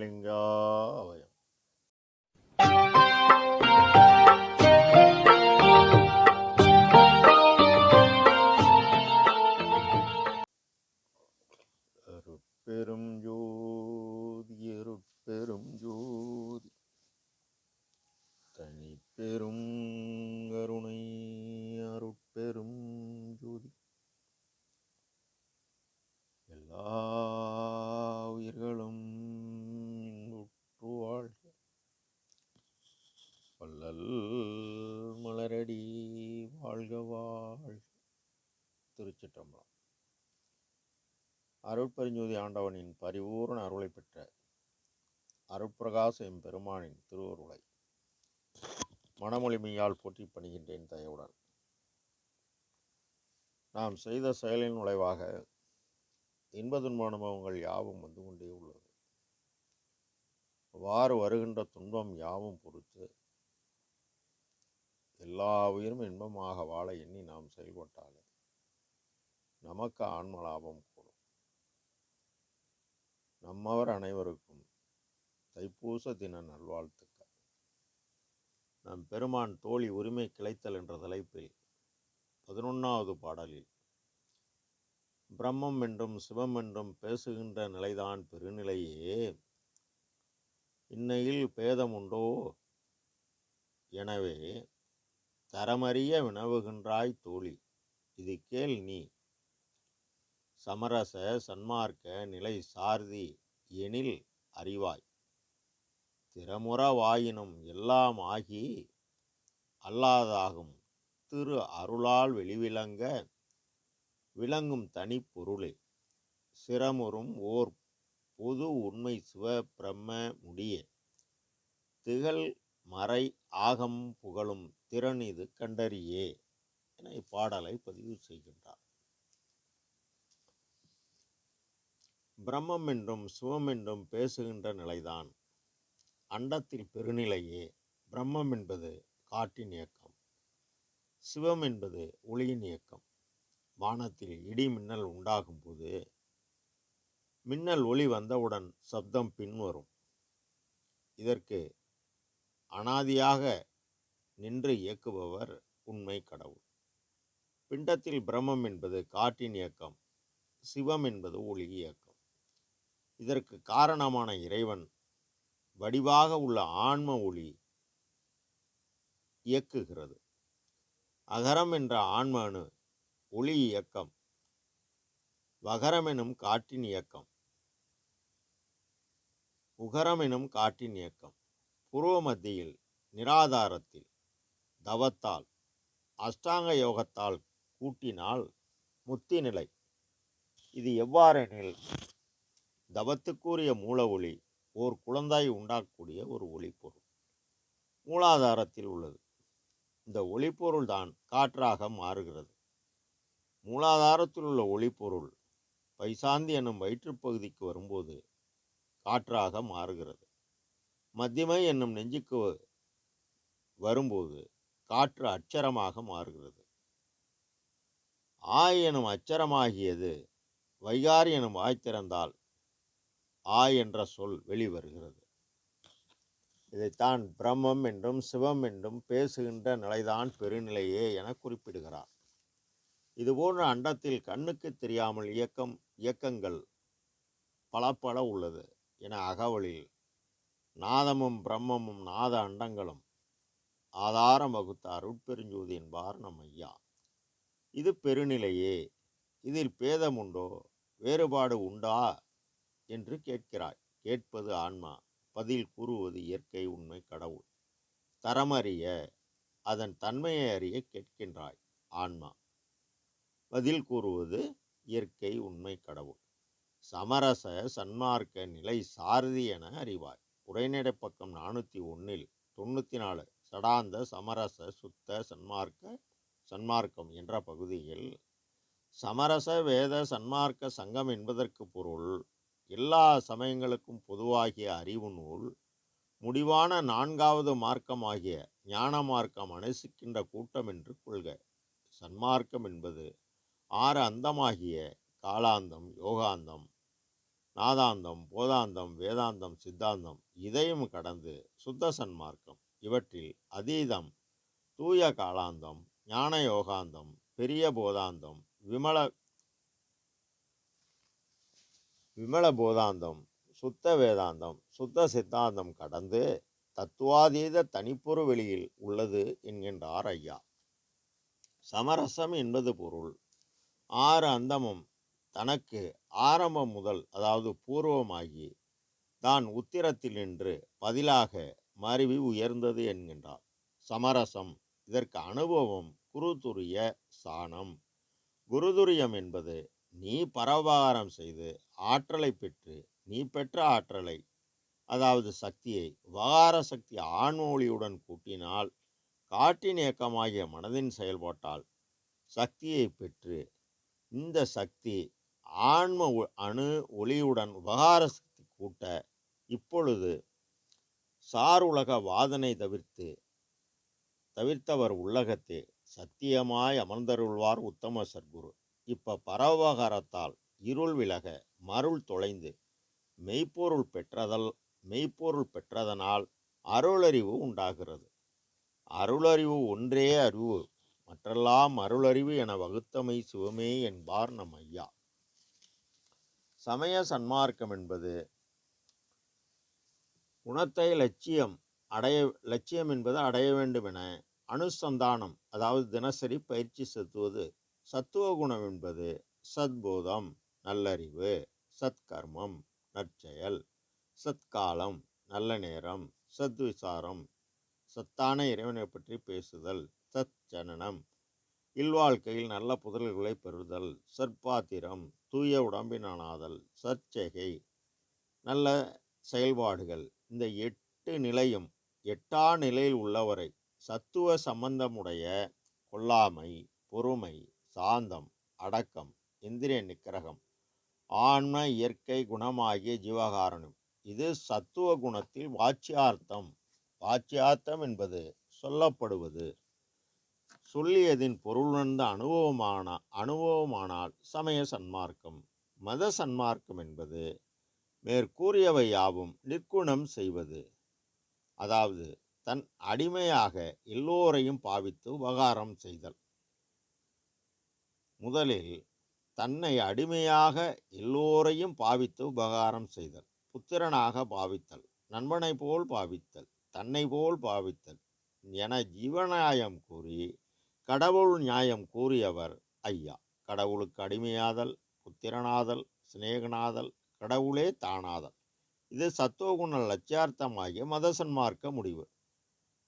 சிவலிங்காவயம். அருட்பெரும் ஜோதி அருட்பெரும் ஜோதி தனிப்பெரும் கருணை அருட்பெரும் ஜோதி எல்லா உயிர்களும் இன்புற்று வாழ்க. வள்ளல் மலரடி வாழ்க வாழ்க. திருச்சிற்றம்பலம். அருட்பெருஞ்சோதி ஆண்டவனின் பரிபூர்ண அருளை பெற்ற அருட்பிரகாச எம்பெருமானின் திருவருளை மனமொழிமையால் போற்றி பணிகின்றேன் தயவுடன். நாம் செய்த செயலின் விளைவாக இன்பதுன்ப அனுபவங்கள் யாவும் வந்து கொண்டே உள்ளது. அவ்வாறு வருகின்ற துன்பம் யாவும் பொறுத்து எல்லா உயிரும் இன்பமாக வாழ எண்ணி நாம் செயல்பட்டாலே நமக்கு ஆன்ம லாபம் கூடும். நம்மவர் அனைவருக்கும் தைப்பூச தின நல்வாழ்த்துக்கள். நம் பெருமான் தோழி உரிமை கிளைத்தல் என்ற தலைப்பில் 11வது பாடலில் பிரம்மம் என்றும் சிவம் என்றும் பேசுகின்ற நிலைதான் பெருநிலையே, இன்னையில் பேதம் உண்டோ எனவே தரமறிய வினவுகின்றாய் தோழி, இது கேள் நீ. சமரச சன்மார்க்க நிலை சார்தி எனில் அறிவாய், திறமுற வாயினும் எல்லாம் ஆகி அல்லாதாகும் திரு அருளால் வெளிவிளங்க விளங்கும் தனி பொருளே, சிரமுறும் ஓர் பொது உண்மை சிவ பிரம்ம முடிய திகழ் மறை ஆகம் புகழும் திறன் இது கண்டறியே என இப்பாடலை பதிவு செய்கின்றார். பிரம்மம் என்றும் சிவம் என்றும் பேசுகின்ற நிலைதான் அண்டத்தில் பெருநிலையே. பிரம்மம் என்பது காற்றின் இயக்கம், சிவம் என்பது ஒளியின் இயக்கம். வானத்தில் இடி மின்னல் உண்டாகும் போது மின்னல் ஒளி வந்தவுடன் சப்தம் பின்வரும். இதற்கு அனாதியாக நின்று இயக்குபவர் உண்மை கடவுள். பிண்டத்தில் பிரம்மம் என்பது காற்றின் இயக்கம், சிவம் என்பது ஒளி இயக்கம். இதற்கு காரணமான இறைவன் வடிவாக உள்ள ஆன்ம ஒளி இயக்குகிறது. அகரம் என்ற ஆன்ம அணு ஒளி இயக்கம், வகரம் எனும் காற்றின் இயக்கம், உகரம் எனும் காற்றின் இயக்கம். புருவ மத்தியில் நிராதாரத்தில் தவத்தால் அஷ்டாங்க யோகத்தால் கூட்டினால் முத்தி நிலை. இது எவ்வாறெனில், தவத்துக்குரிய மூல ஒளி ஓர் குழந்தாய் உண்டாக்கக்கூடிய ஒரு ஒளிப்பொருள் மூலாதாரத்தில் உள்ளது. இந்த ஒளிப்பொருள் தான் காற்றாக மாறுகிறது. மூலாதாரத்தில் உள்ள ஒளிப்பொருள் பைசாந்தி என்னும் வயிற்றுப்பகுதிக்கு வரும்போது காற்றாக மாறுகிறது. மத்தியமை என்னும் நெஞ்சுக்கு வரும்போது காற்று அட்சரமாக மாறுகிறது. ஆய் எனும் அச்சரமாகியது வைகாரி எனும் வாய் திறந்தால் ஆய் என்ற சொல் வெளிவருகிறது. இதைத்தான் பிரம்மம் என்றும் சிவம் என்றும் பேசுகின்ற நிலைதான் பெருநிலையே என குறிப்பிடுகிறார். இதுபோன்ற அண்டத்தில் கண்ணுக்கு தெரியாமல் இயக்கங்கள் பல உள்ளது என அகவலில் நாதமும் பிரம்மமும் நாத அண்டங்களும் ஆதாரம் வகுத்த அருட்பெருஞ்சோதி என்பார் நம் ஐயா. இது பெருநிலையே, இதில் பேதம் உண்டோ, வேறுபாடு உண்டா என்று கேட்கிறாய். கேட்பது ஆன்மா, பதில் கூறுவது இயற்கை உண்மை கடவுள். தரமறிய அதன் தன்மையை அறிய கேட்கின்றாய் ஆன்மா, பதில் கூறுவது இயற்கை உண்மை கடவுள். சமரச சன்மார்க்க நிலை சாரதி என அறிவாய். உரைநடை பக்கம் 401 94 சடாந்த சமரச சுத்த சன்மார்க்கம் என்ற பகுதியில் சமரச வேத சன்மார்க்க சங்கம் என்பதற்கு பொருள் எல்லா சமயங்களுக்கும் பொதுவாகிய அறிவு நூல், முடிவான 4வது மார்க்கமாகிய ஞான மார்க்கம் அனுசிக்கின்ற கூட்டம் என்று கொள்க. சன்மார்க்கம் என்பது 6 அந்தமாகிய காலாந்தம், யோகாந்தம், நாதாந்தம், போதாந்தம், வேதாந்தம், சித்தாந்தம் இதையும் கடந்து சுத்த சன்மார்க்கம். இவற்றில் அதீதம், தூய காலாந்தம், ஞான யோகாந்தம், பெரிய போதாந்தம், விமல விமல போதாந்தம், சுத்த வேதாந்தம், சுத்த சித்தாந்தம் கடந்து தத்துவாதீத தனிப்பொரு வெளியில் உள்ளது என்கின்றார் ஐயா. சமரசம் என்பது பொருள். 6 அந்தமும் தனக்கு ஆரம்பம் முதல், அதாவது பூர்வமாகி தான் உத்திரத்தில் நின்று பதிலாக மருவி உயர்ந்தது என்கின்றார். சமரசம் இதற்கு அனுபவம் குருதுரிய சாணம். குருதுரியம் என்பது நீ பரோபகாரம் செய்து ஆற்றலை பெற்று நீ பெற்ற ஆற்றலை, அதாவது சக்தியை வகார சக்தி ஆண்மொழியுடன் கூட்டினால் காட்டின் இயக்கமாகிய மனதின் செயல்பாட்டால் சக்தியை பெற்று இந்த சக்தி ஆன்ம அணு ஒளியுடன் உபகார சக்தி கூட்ட இப்பொழுது சார் உலக வாதனை தவிர்த்தவர் உள்ளகத்தே சத்தியமாய் அமர்ந்தருள்வார் உத்தம சர்க்குரு. இப்ப பரோபகாரத்தால் இருள் விலக மருள் தொலைந்து மெய்ப்பொருள் பெற்றதனால் அருளறிவு உண்டாகிறது. அருளறிவு ஒன்றே அறிவு, மற்றெல்லாம் அருளறிவு என வகுத்தமை சிவமே என்பார் நம் ஐயா. சமய சன்மார்க்கம் என்பது குணத்தை லட்சியம் என்பது அடைய வேண்டும் என அனுசந்தானம், அதாவது தினசரி பயிற்சி செலுத்துவது. சத்துவ குணம் என்பது சத்போதம், நல்லறிவு, சத்கர்மம், நற்செயல், சத்காலம், நல்ல நேரம், சத்விசாரம், சத்தான இறைவனை பற்றி பேசுதல், சத் ஜனனம், இல்வாழ்க்கையில் நல்ல புதல்களை பெறுதல், சற்பாத்திரம், தூய உடம்பினாதல், சற்செகை, நல்ல செயல்பாடுகள். இந்த 8 நிலையும் 8ஆ நிலையில் உள்ளவரை சத்துவ சம்பந்தமுடைய கொல்லாமை, பொறுமை, சாந்தம், அடக்கம், இந்திரிய நிக்கிரகம், ஆன்ம இயற்கை குணமாகிய ஜீவகாரணம். இது சத்துவ குணத்தில் வாச்சியார்த்தம். வாச்சியார்த்தம் என்பது சொல்லப்படுவது. சொல்லியதின் பொருளுணர்ந்த அனுபவமானால் சமய சன்மார்க்கம். மத சன்மார்க்கம் என்பது மேற்கூறியவை யாவும் நிற்குணம் செய்வது, அதாவது தன் அடிமையாக எல்லோரையும் பாவித்து உபகாரம் செய்தல். முதலில் தன்னை அடிமையாக எல்லோரையும் பாவித்து உபகாரம் செய்தல், புத்திரனாக பாவித்தல், நண்பனை போல் பாவித்தல், தன்னை போல் பாவித்தல் என ஜீவநியாயம் கூறி கடவுள் நியாயம் கூறியவர் ஐயா. கடவுளுக்கு அடிமையாதல், புத்திரனாதல், சிநேகனாதல், கடவுளே தானாதல், இது சத்துவகுண லட்சியார்த்தமாகிய மதசன்மார்க்க முடிவு.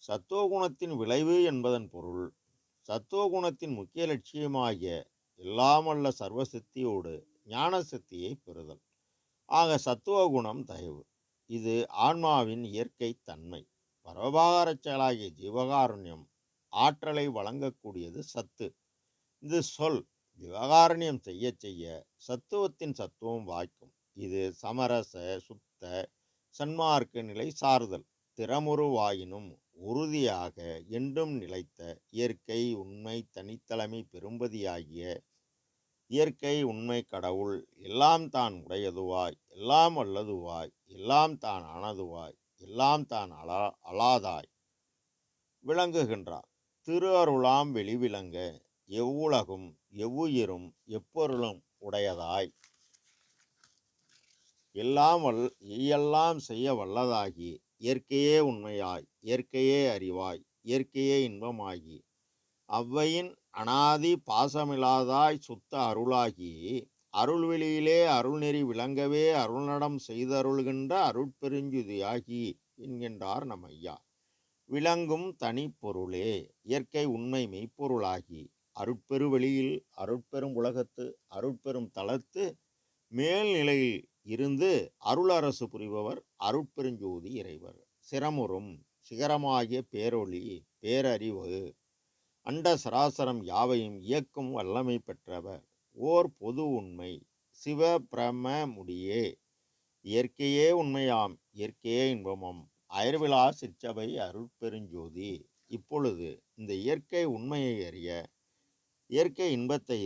சத்துவகுணத்தின் விளைவு என்பதன் பொருள் சத்துவகுணத்தின் முக்கிய லட்சியமாகிய எல்லாமல்ல சர்வசக்தியோடு ஞான சக்தியை பெறுதல். ஆக சத்துவகுணம் தயவு. இது ஆன்மாவின் இயற்கை தன்மை. பரோபகார செயலாகிய ஜீவகாருண்யம் ஆற்றலை வழங்கக்கூடியது சத்து. இது சொல் ஜீவகாருண்யம் செய்ய செய்ய சத்துவத்தின் சத்துவம் வாய்க்கும். இது சமரச சுத்த சன்மார்க்க நிலை சார்தல். திறமுறுவாயினும் உறுதியாக என்றும் நிலைத்த இயற்கை உண்மை தனித்தலைமை பெரும்பதியாகிய இயற்கை உண்மை கடவுள் எல்லாம் தான் உடையதுவாய், எல்லாம் அல்லதுவாய், எல்லாம் தான் ஆனதுவாய், எல்லாம் தான் அலாதாய் விளங்குகின்றார். திரு அருளாம் வெளிவிளங்க எவ்வுலகும் எவ்வுயிரும் எப்பொருளும் உடையதாய் எல்லாம் செய்ய வல்லதாகி இயற்கையே உண்மையாய், இயற்கையே அறிவாய், இயற்கையே இன்பமாகி அவ்வையின் அனாதி பாசமில்லாதாய் சுத்த அருளாகி அருள்வெளியிலே அருள்நெறி விளங்கவே அருள்நடம் செய்தருள்கின்ற அருட்பெருஞ்சுதியாகி என்கின்றார் நம் ஐயா. விளங்கும் தனிப்பொருளே இயற்கை உண்மை மெய்ப்பொருளாகி அருட்பெருவெளியில் அருட்பெரும் உலகத்து அருட்பெரும் தளத்து மேல்நிலையில் இருந்து அருள் அரசு புரிபவர் அருட்பெருஞ்சோதி இறைவர். சிரமுறும் சிகரமாகிய பேரொளி பேரறிவு அண்ட சராசரம் யாவையும் இயக்கும் வல்லமை பெற்றவர் ஓர் பொது உண்மை சிவ பிரம முடியே. இயற்கையே உண்மையாம், இயற்கையே இன்பமாம், அயர்விழா சிற்சபை அருட்பெருஞ்சோதி. இப்பொழுது இந்த இயற்கை உண்மையை அறிய, இயற்கை இன்பத்தை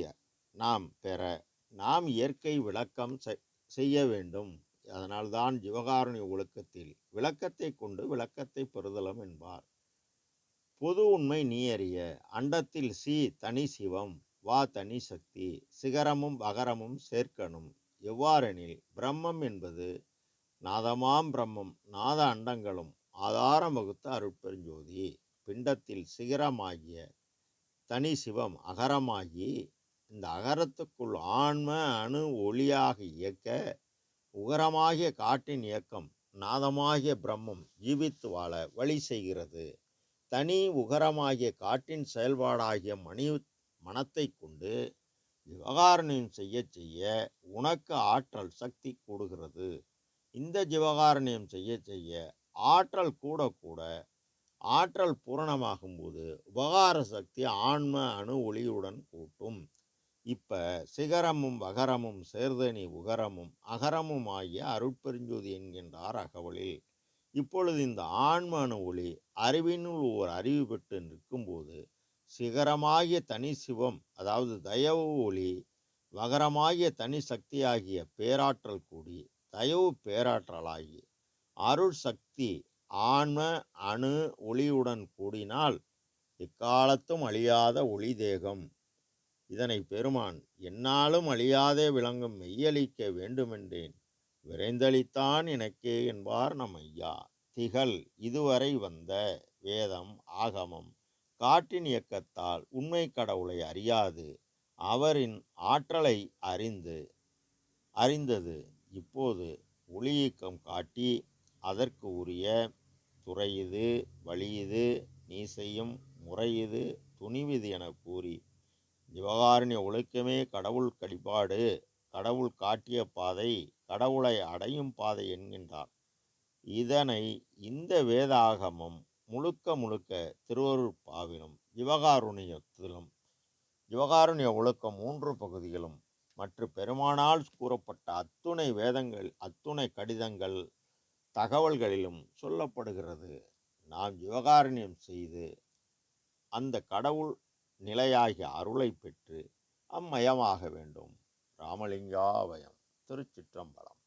நாம் பெற, நாம் இயற்கை விளக்கம் செய்ய வேண்டும். அதனால்தான் ஜீவகாருண்ய ஒழுக்கத்தில் விளக்கத்தை கொண்டு விளக்கத்தை பெறுதலும் என்பார். பொது உண்மை நீ அறிய அண்டத்தில் தனி சிவம் வா தனி சக்தி சிகரமும் பகரமும் சேர்க்கணும். எவ்வாறெனில் பிரம்மம் என்பது நாதமாம் பிரம்மம் நாத அண்டங்களும் ஆதாரம் வகுத்த அருட்பெருஞ்சோதி. பிண்டத்தில் சிகரமாகிய தனி சிவம் அகரமாகி இந்த அகரத்துக்குள் ஆன்ம அணு ஒளியாக இயக்க உகரமாகிய காட்டின் இயக்கம் நாதமாகிய பிரம்மம் ஜீவித்து வாழ வழி செய்கிறது. தனி உகரமாகிய காட்டின் செயல்பாடாகிய மனத்தை கொண்டு ஜீவகாருண்யம் செய்ய செய்ய உனக்கு ஆற்றல் சக்தி கூடுகிறது. இந்த ஜீவகாருண்யம் செய்ய செய்ய ஆற்றல் கூட கூட ஆற்றல் பூரணமாகும் போது உபகார சக்தி ஆன்ம அணு ஒளியுடன் கூட்டும். இப்ப சிகரமும் வகரமும் சேர்தனி உகரமும் அகரமும் ஆகிய அருட்பெருஞ்சோதி என்கின்றார் அகவலில். இப்பொழுது இந்த ஆன்ம அணு ஒளி அறிவினுள் ஓர் அறிவு பெற்று நிற்கும்போது சிகரமாகிய தனி சிவம் அதாவது தயவு ஒளி வகரமாகிய தனி சக்தியாகிய பேராற்றல் கூடி தயவு பேராற்றலாகி அருள் சக்தி ஆன்ம அணு ஒளியுடன் கூடினால் எக்காலத்தும் அழியாத ஒளி தேகம். இதனை பெருமான் என்னாலும் அழியாதே விளங்கும் மெய்யளிக்க வேண்டுமென்றேன் விரைந்தளித்தான் எனக்கே என்பார் நம் ஐயா. திகழ் இதுவரை வந்த வேதம் ஆகமம் காட்டின் இயக்கத்தால் உண்மை கடவுளை அறியாது அவரின் ஆற்றலை அறிந்தது இப்போது ஒளியியக்கம் காட்டி அதற்கு உரிய துறையுது வழியுது நீ செய்யும் முறையுது துணிவிது என கூறி ஜீவகாருண்ய ஒழுக்கமே கடவுள் கடிபாடு கடவுள் காட்டிய பாதை கடவுளை அடையும் பாதை என்கின்றார். இதனை இந்த வேதாகமம் முழுக்க முழுக்க திருவருட்பாவிலும் ஜீவகாருண்யத்திலும் ஜீவகாருண்ய ஒழுக்கம் 3 பகுதிகளும் மற்ற பெருமானால் கூறப்பட்ட அத்துணை வேதங்கள் அத்துணை கடிதங்கள் தகவல்களிலும் சொல்லப்படுகிறது. நாம் ஜீவகாருண்யம் செய்து அந்த கடவுள் நிலையாகிய அருளை பெற்று அம்மயமாக வேண்டும். ராமலிங்காபயம். திருச்சிற்றம்பலம்.